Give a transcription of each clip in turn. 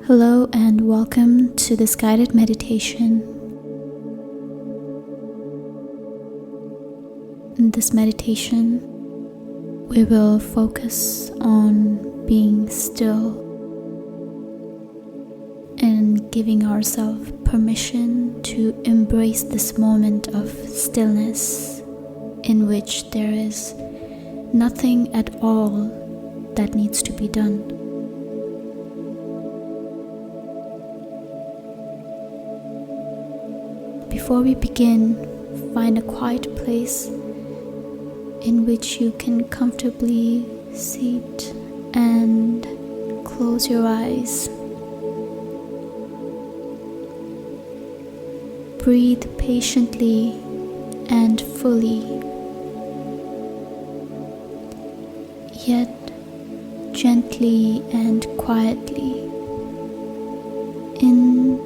Hello and welcome to this guided meditation. In this meditation, we will focus on being still and giving ourselves permission to embrace this moment of stillness in which there is nothing at all that needs to be done. Before we begin, find a quiet place in which you can comfortably sit and close your eyes. Breathe patiently and fully, yet gently and quietly, in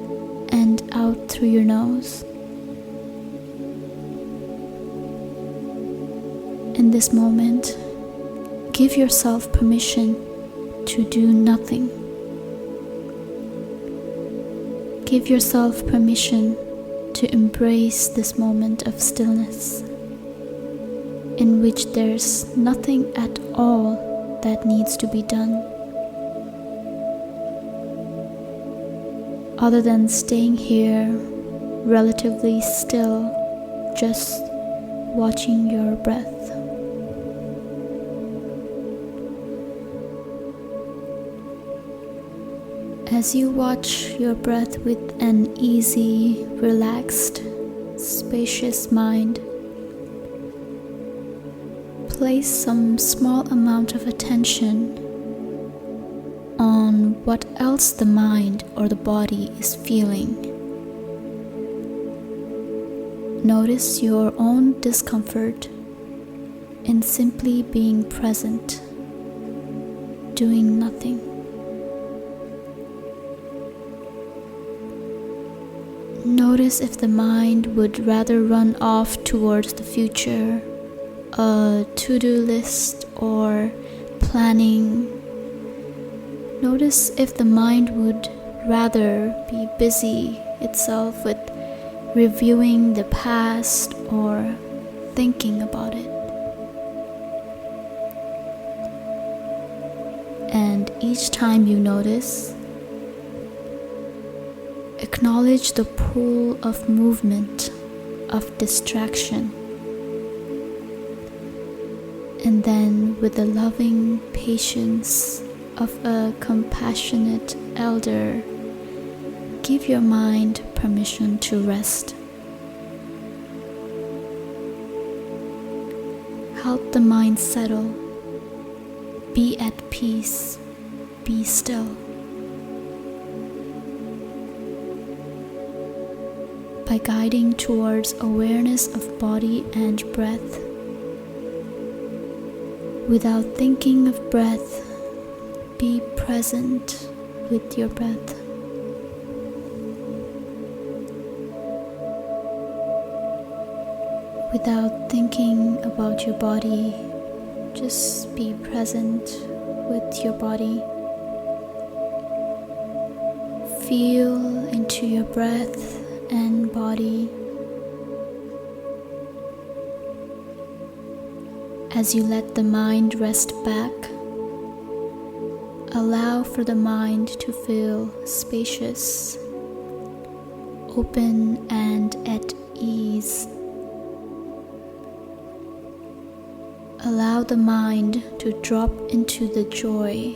and out through your nose. In this moment, give yourself permission to do nothing. Give yourself permission to embrace this moment of stillness, in which there's nothing at all that needs to be done, other than staying here relatively still, just watching your breath. As you watch your breath with an easy, relaxed, spacious mind, place some small amount of attention on what else the mind or the body is feeling. Notice your own discomfort in simply being present, doing nothing. Notice if the mind would rather run off towards the future, a to-do list or planning. Notice if the mind would rather be busy itself with reviewing the past or thinking about it. And each time you notice, acknowledge the pull of movement, of distraction, and then with the loving patience of a compassionate elder, give your mind permission to rest. Help the mind settle, be at peace, be still. By guiding towards awareness of body and breath, without thinking of breath, be present with your breath. Without thinking about your body, just be present with your body. Feel into your breath and body. As you let the mind rest back, allow for the mind to feel spacious, open and at ease. Allow the mind to drop into the joy,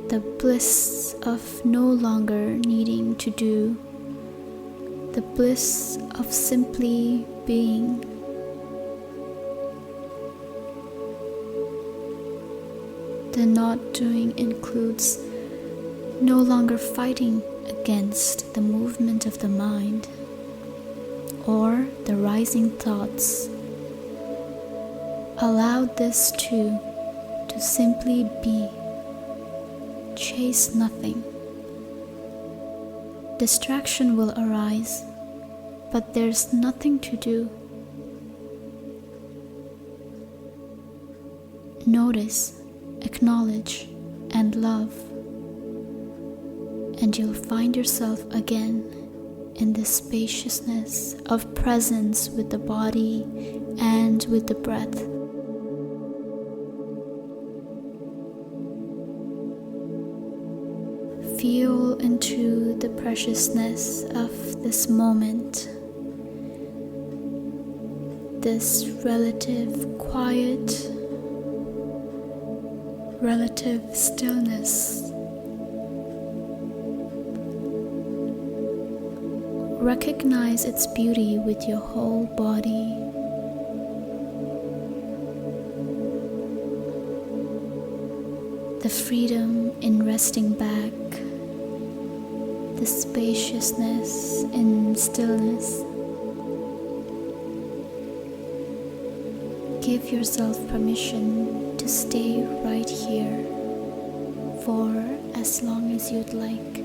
the bliss of no longer needing to do, the bliss of simply being. The not doing includes no longer fighting against the movement of the mind or the rising thoughts. Allow this to simply be. Chase nothing. Distraction will arise, but there's nothing to do. Notice, acknowledge, and love. and you'll find yourself again in the spaciousness of presence with the body and with the breath. Feel into the preciousness of this moment, this relative quiet, relative stillness. Recognize its beauty with your whole body. The freedom in resting back, the spaciousness in stillness. Give yourself permission to stay right here for as long as you'd like.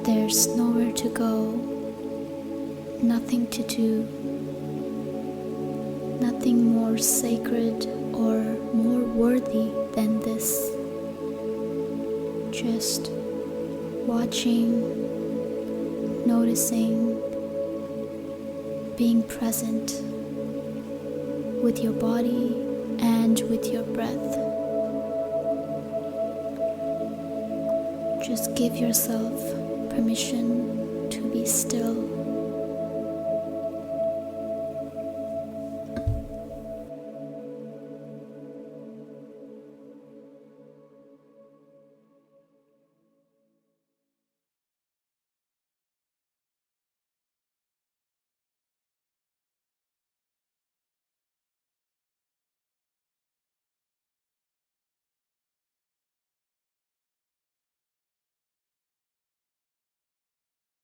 There's nowhere to go, nothing to do, nothing more sacred or more worthy than this. Just watching, noticing, being present with your body and with your breath. Just give yourself permission to be still.